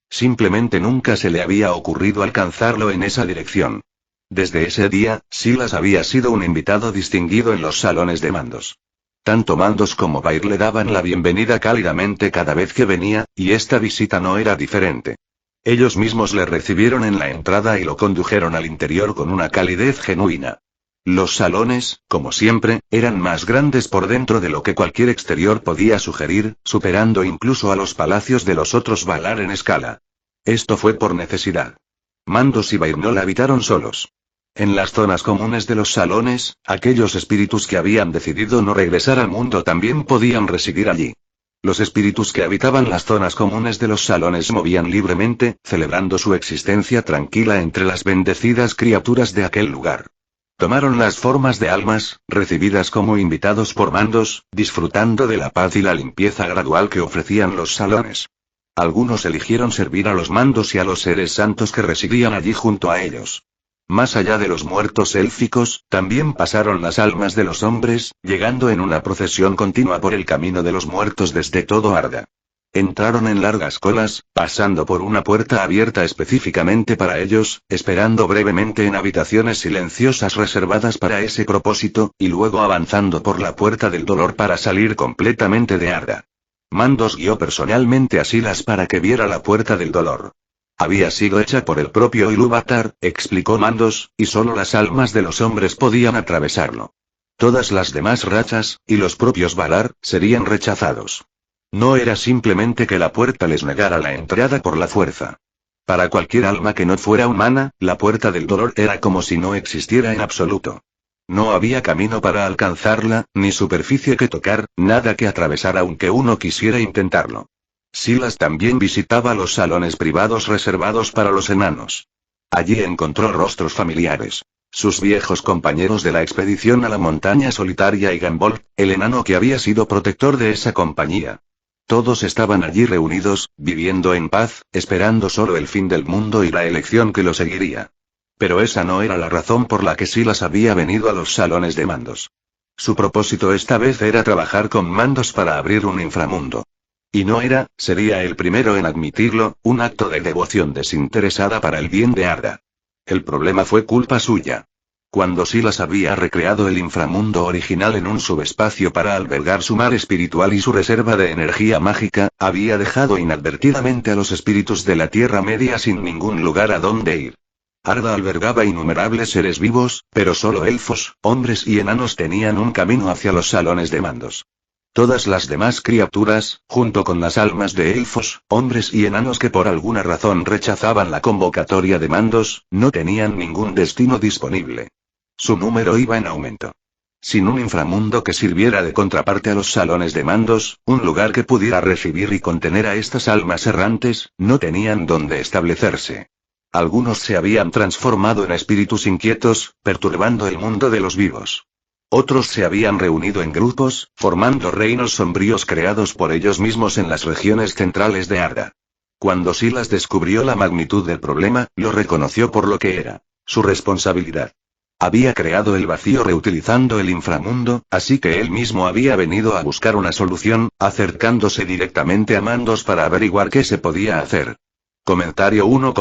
Simplemente nunca se le había ocurrido alcanzarlo en esa dirección. Desde ese día, Silas había sido un invitado distinguido en los salones de mandos. Tanto Mandos como Bair le daban la bienvenida cálidamente cada vez que venía, y esta visita no era diferente. Ellos mismos le recibieron en la entrada y lo condujeron al interior con una calidez genuina. Los salones, como siempre, eran más grandes por dentro de lo que cualquier exterior podía sugerir, superando incluso a los palacios de los otros Valar en escala. Esto fue por necesidad. Mandos y Bair no la habitaron solos. En las zonas comunes de los salones, aquellos espíritus que habían decidido no regresar al mundo también podían residir allí. Los espíritus que habitaban las zonas comunes de los salones movían libremente, celebrando su existencia tranquila entre las bendecidas criaturas de aquel lugar. Tomaron las formas de almas, recibidas como invitados por Mandos, disfrutando de la paz y la limpieza gradual que ofrecían los salones. Algunos eligieron servir a los Mandos y a los seres santos que residían allí junto a ellos. Más allá de los muertos élficos, también pasaron las almas de los hombres, llegando en una procesión continua por el camino de los muertos desde todo Arda. Entraron en largas colas, pasando por una puerta abierta específicamente para ellos, esperando brevemente en habitaciones silenciosas reservadas para ese propósito, y luego avanzando por la puerta del dolor para salir completamente de Arda. Mandos guió personalmente a Silas para que viera la puerta del dolor. Había sido hecha por el propio Ilúvatar, explicó Mandos, y solo las almas de los hombres podían atravesarlo. Todas las demás razas, y los propios Valar, serían rechazados. No era simplemente que la puerta les negara la entrada por la fuerza. Para cualquier alma que no fuera humana, la puerta del dolor era como si no existiera en absoluto. No había camino para alcanzarla, ni superficie que tocar, nada que atravesar aunque uno quisiera intentarlo. Silas también visitaba los salones privados reservados para los enanos. Allí encontró rostros familiares. Sus viejos compañeros de la expedición a la montaña solitaria y Gambol, el enano que había sido protector de esa compañía. Todos estaban allí reunidos, viviendo en paz, esperando solo el fin del mundo y la elección que lo seguiría. Pero esa no era la razón por la que Silas había venido a los salones de Mandos. Su propósito esta vez era trabajar con Mandos para abrir un inframundo. Y no sería el primero en admitirlo, un acto de devoción desinteresada para el bien de Arda. El problema fue culpa suya. Cuando Silas había recreado el inframundo original en un subespacio para albergar su mar espiritual y su reserva de energía mágica, había dejado inadvertidamente a los espíritus de la Tierra Media sin ningún lugar a donde ir. Arda albergaba innumerables seres vivos, pero solo elfos, hombres y enanos tenían un camino hacia los salones de Mandos. Todas las demás criaturas, junto con las almas de elfos, hombres y enanos que por alguna razón rechazaban la convocatoria de Mandos, no tenían ningún destino disponible. Su número iba en aumento. Sin un inframundo que sirviera de contraparte a los salones de Mandos, un lugar que pudiera recibir y contener a estas almas errantes, no tenían dónde establecerse. Algunos se habían transformado en espíritus inquietos, perturbando el mundo de los vivos. Otros se habían reunido en grupos, formando reinos sombríos creados por ellos mismos en las regiones centrales de Arda. Cuando Silas descubrió la magnitud del problema, lo reconoció por lo que era, su responsabilidad. Había creado el vacío reutilizando el inframundo, así que él mismo había venido a buscar una solución, acercándose directamente a Mandos para averiguar qué se podía hacer. Comentario 1.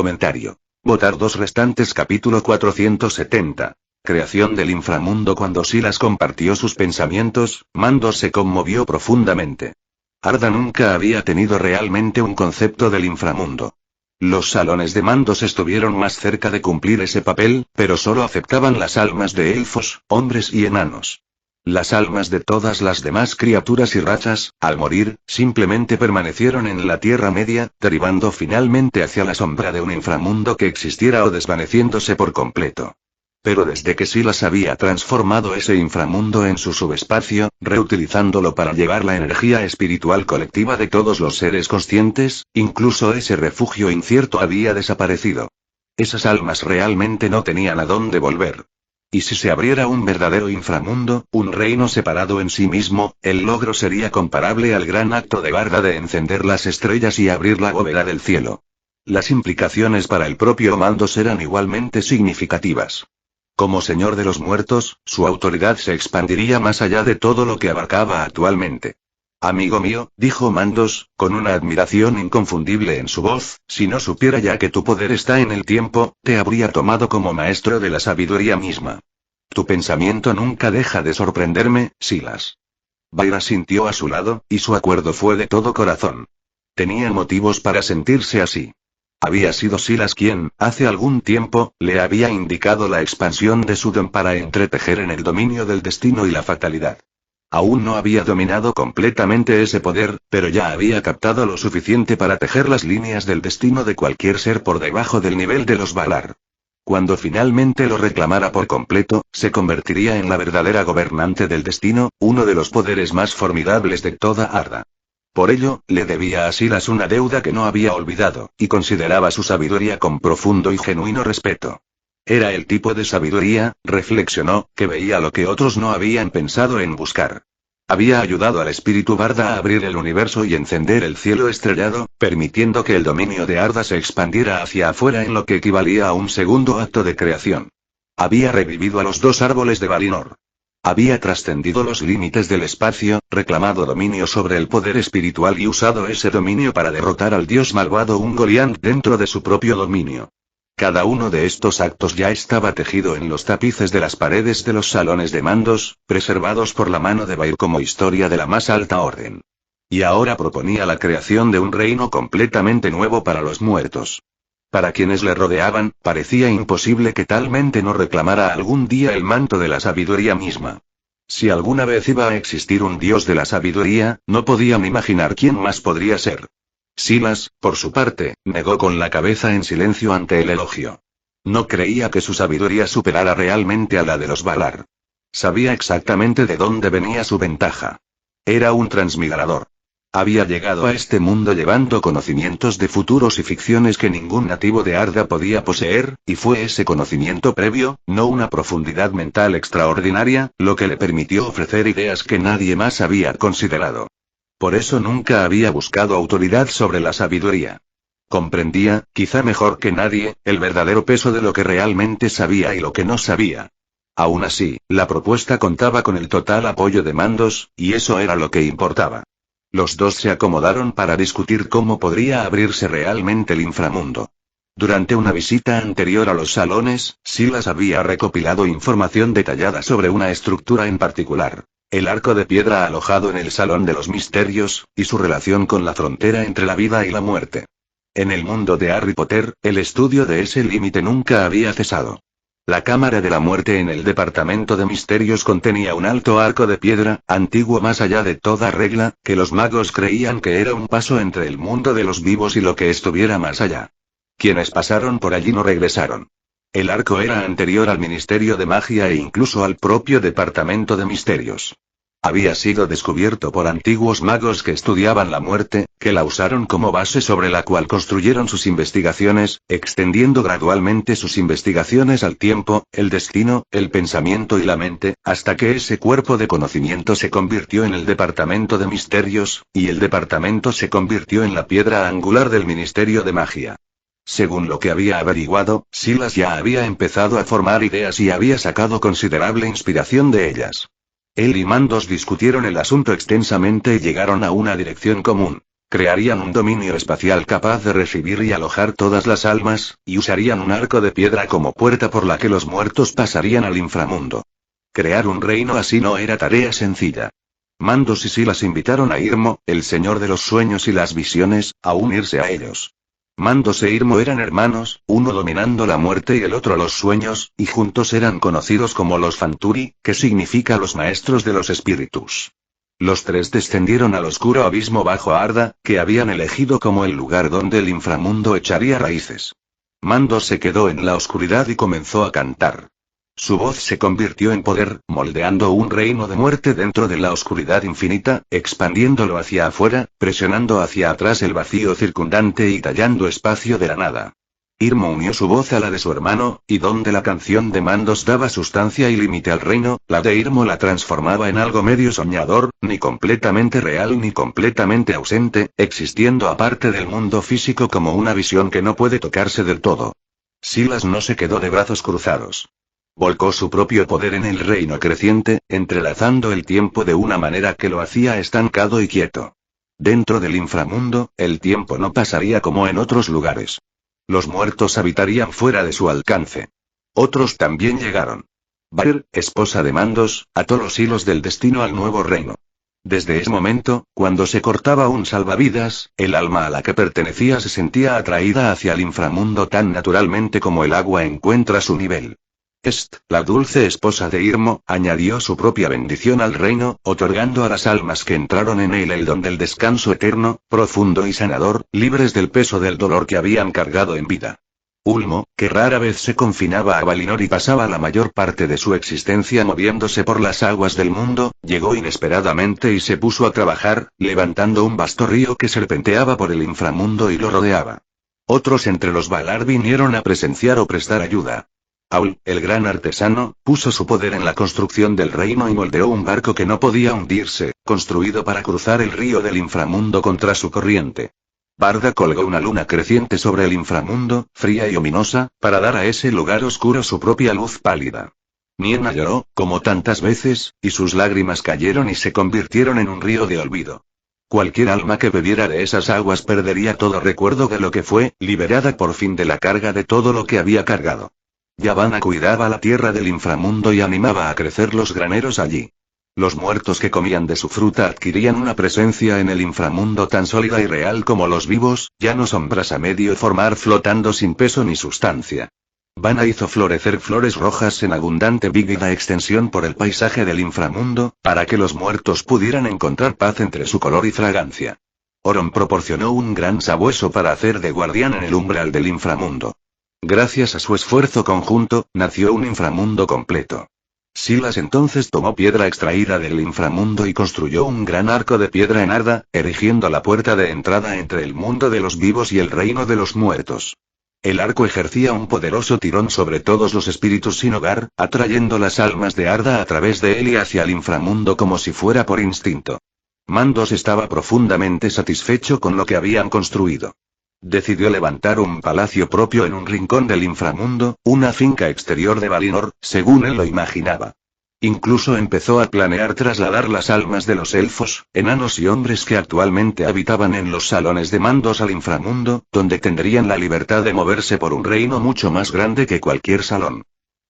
Votar 2 restantes. Capítulo 470. Creación del inframundo. Cuando Silas compartió sus pensamientos, Mandos se conmovió profundamente. Arda nunca había tenido realmente un concepto del inframundo. Los salones de Mandos estuvieron más cerca de cumplir ese papel, pero solo aceptaban las almas de elfos, hombres y enanos. Las almas de todas las demás criaturas y razas, al morir, simplemente permanecieron en la Tierra Media, derivando finalmente hacia la sombra de un inframundo que existiera o desvaneciéndose por completo. Pero desde que Silas había transformado ese inframundo en su subespacio, reutilizándolo para llevar la energía espiritual colectiva de todos los seres conscientes, incluso ese refugio incierto había desaparecido. Esas almas realmente no tenían a dónde volver. Y si se abriera un verdadero inframundo, un reino separado en sí mismo, el logro sería comparable al gran acto de Barda de encender las estrellas y abrir la bóveda del cielo. Las implicaciones para el propio Mandos eran igualmente significativas. Como señor de los muertos, su autoridad se expandiría más allá de todo lo que abarcaba actualmente. Amigo mío, dijo Mandos, con una admiración inconfundible en su voz, si no supiera ya que tu poder está en el tiempo, te habría tomado como maestro de la sabiduría misma. Tu pensamiento nunca deja de sorprenderme, Silas. Byra sintió a su lado, y su acuerdo fue de todo corazón. Tenía motivos para sentirse así. Había sido Silas quien, hace algún tiempo, le había indicado la expansión de su don para entretejer en el dominio del destino y la fatalidad. Aún no había dominado completamente ese poder, pero ya había captado lo suficiente para tejer las líneas del destino de cualquier ser por debajo del nivel de los Valar. Cuando finalmente lo reclamara por completo, se convertiría en la verdadera gobernante del destino, uno de los poderes más formidables de toda Arda. Por ello, le debía a Silas una deuda que no había olvidado, y consideraba su sabiduría con profundo y genuino respeto. Era el tipo de sabiduría, reflexionó, que veía lo que otros no habían pensado en buscar. Había ayudado al espíritu Barda a abrir el universo y encender el cielo estrellado, permitiendo que el dominio de Arda se expandiera hacia afuera en lo que equivalía a un segundo acto de creación. Había revivido a los dos árboles de Valinor. Había trascendido los límites del espacio, reclamado dominio sobre el poder espiritual y usado ese dominio para derrotar al dios malvado Ungoliant dentro de su propio dominio. Cada uno de estos actos ya estaba tejido en los tapices de las paredes de los salones de mandos, preservados por la mano de Byra como historia de la más alta orden. Y ahora proponía la creación de un reino completamente nuevo para los muertos. Para quienes le rodeaban, parecía imposible que tal mente no reclamara algún día el manto de la sabiduría misma. Si alguna vez iba a existir un dios de la sabiduría, no podían imaginar quién más podría ser. Silas, por su parte, negó con la cabeza en silencio ante el elogio. No creía que su sabiduría superara realmente a la de los Valar. Sabía exactamente de dónde venía su ventaja. Era un transmigrador. Había llegado a este mundo llevando conocimientos de futuros y ficciones que ningún nativo de Arda podía poseer, y fue ese conocimiento previo, no una profundidad mental extraordinaria, lo que le permitió ofrecer ideas que nadie más había considerado. Por eso nunca había buscado autoridad sobre la sabiduría. Comprendía, quizá mejor que nadie, el verdadero peso de lo que realmente sabía y lo que no sabía. Aún así, la propuesta contaba con el total apoyo de Mandos, y eso era lo que importaba. Los dos se acomodaron para discutir cómo podría abrirse realmente el inframundo. Durante una visita anterior a los salones, Silas había recopilado información detallada sobre una estructura en particular. El arco de piedra alojado en el Salón de los Misterios, y su relación con la frontera entre la vida y la muerte. En el mundo de Harry Potter, el estudio de ese límite nunca había cesado. La Cámara de la Muerte en el Departamento de Misterios contenía un alto arco de piedra, antiguo más allá de toda regla, que los magos creían que era un paso entre el mundo de los vivos y lo que estuviera más allá. Quienes pasaron por allí no regresaron. El arco era anterior al Ministerio de Magia e incluso al propio Departamento de Misterios. Había sido descubierto por antiguos magos que estudiaban la muerte, que la usaron como base sobre la cual construyeron sus investigaciones, extendiendo gradualmente sus investigaciones al tiempo, el destino, el pensamiento y la mente, hasta que ese cuerpo de conocimiento se convirtió en el Departamento de Misterios, y el departamento se convirtió en la piedra angular del Ministerio de Magia. Según lo que había averiguado, Silas ya había empezado a formar ideas y había sacado considerable inspiración de ellas. Él y Mandos discutieron el asunto extensamente y llegaron a una dirección común. Crearían un dominio espacial capaz de recibir y alojar todas las almas, y usarían un arco de piedra como puerta por la que los muertos pasarían al inframundo. Crear un reino así no era tarea sencilla. Mandos y Silas invitaron a Irmo, el señor de los sueños y las visiones, a unirse a ellos. Mandos e Irmo eran hermanos, uno dominando la muerte y el otro los sueños, y juntos eran conocidos como los Fanturi, que significa los maestros de los espíritus. Los tres descendieron al oscuro abismo bajo Arda, que habían elegido como el lugar donde el inframundo echaría raíces. Mandos se quedó en la oscuridad y comenzó a cantar. Su voz se convirtió en poder, moldeando un reino de muerte dentro de la oscuridad infinita, expandiéndolo hacia afuera, presionando hacia atrás el vacío circundante y tallando espacio de la nada. Irmo unió su voz a la de su hermano, y donde la canción de Mandos daba sustancia y límite al reino, la de Irmo la transformaba en algo medio soñador, ni completamente real ni completamente ausente, existiendo aparte del mundo físico como una visión que no puede tocarse del todo. Silas no se quedó de brazos cruzados. Volcó su propio poder en el reino creciente, entrelazando el tiempo de una manera que lo hacía estancado y quieto. Dentro del inframundo, el tiempo no pasaría como en otros lugares. Los muertos habitarían fuera de su alcance. Otros también llegaron. Baer, esposa de Mandos, ató los hilos del destino al nuevo reino. Desde ese momento, cuando se cortaba un salvavidas, el alma a la que pertenecía se sentía atraída hacia el inframundo tan naturalmente como el agua encuentra su nivel. La dulce esposa de Irmo, añadió su propia bendición al reino, otorgando a las almas que entraron en él el don del descanso eterno, profundo y sanador, libres del peso del dolor que habían cargado en vida. Ulmo, que rara vez se confinaba a Valinor y pasaba la mayor parte de su existencia moviéndose por las aguas del mundo, llegó inesperadamente y se puso a trabajar, levantando un vasto río que serpenteaba por el inframundo y lo rodeaba. Otros entre los Valar vinieron a presenciar o prestar ayuda. Aul, el gran artesano, puso su poder en la construcción del reino y moldeó un barco que no podía hundirse, construido para cruzar el río del inframundo contra su corriente. Barda colgó una luna creciente sobre el inframundo, fría y ominosa, para dar a ese lugar oscuro su propia luz pálida. Niena lloró, como tantas veces, y sus lágrimas cayeron y se convirtieron en un río de olvido. Cualquier alma que bebiera de esas aguas perdería todo recuerdo de lo que fue, liberada por fin de la carga de todo lo que había cargado. Yavanna cuidaba la tierra del inframundo y animaba a crecer los graneros allí. Los muertos que comían de su fruta adquirían una presencia en el inframundo tan sólida y real como los vivos, ya no sombras a medio formar flotando sin peso ni sustancia. Vanna hizo florecer flores rojas en abundante vívida extensión por el paisaje del inframundo, para que los muertos pudieran encontrar paz entre su color y fragancia. Oron proporcionó un gran sabueso para hacer de guardián en el umbral del inframundo. Gracias a su esfuerzo conjunto, nació un inframundo completo. Silas entonces tomó piedra extraída del inframundo y construyó un gran arco de piedra en Arda, erigiendo la puerta de entrada entre el mundo de los vivos y el reino de los muertos. El arco ejercía un poderoso tirón sobre todos los espíritus sin hogar, atrayendo las almas de Arda a través de él y hacia el inframundo como si fuera por instinto. Mandos estaba profundamente satisfecho con lo que habían construido. Decidió levantar un palacio propio en un rincón del inframundo, una finca exterior de Valinor, según él lo imaginaba. Incluso empezó a planear trasladar las almas de los elfos, enanos y hombres que actualmente habitaban en los salones de Mandos al inframundo, donde tendrían la libertad de moverse por un reino mucho más grande que cualquier salón.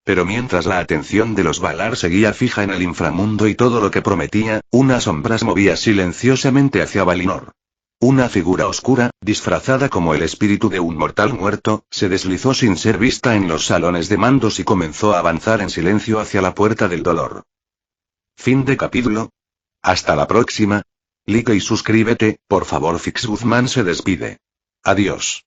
Pero mientras la atención de los Valar seguía fija en el inframundo y todo lo que prometía, una sombra se movía silenciosamente hacia Valinor. Una figura oscura, disfrazada como el espíritu de un mortal muerto, se deslizó sin ser vista en los salones de Mandos y comenzó a avanzar en silencio hacia la puerta del dolor. Fin de capítulo. Hasta la próxima. Like y suscríbete, por favor. Fix Guzmán se despide. Adiós.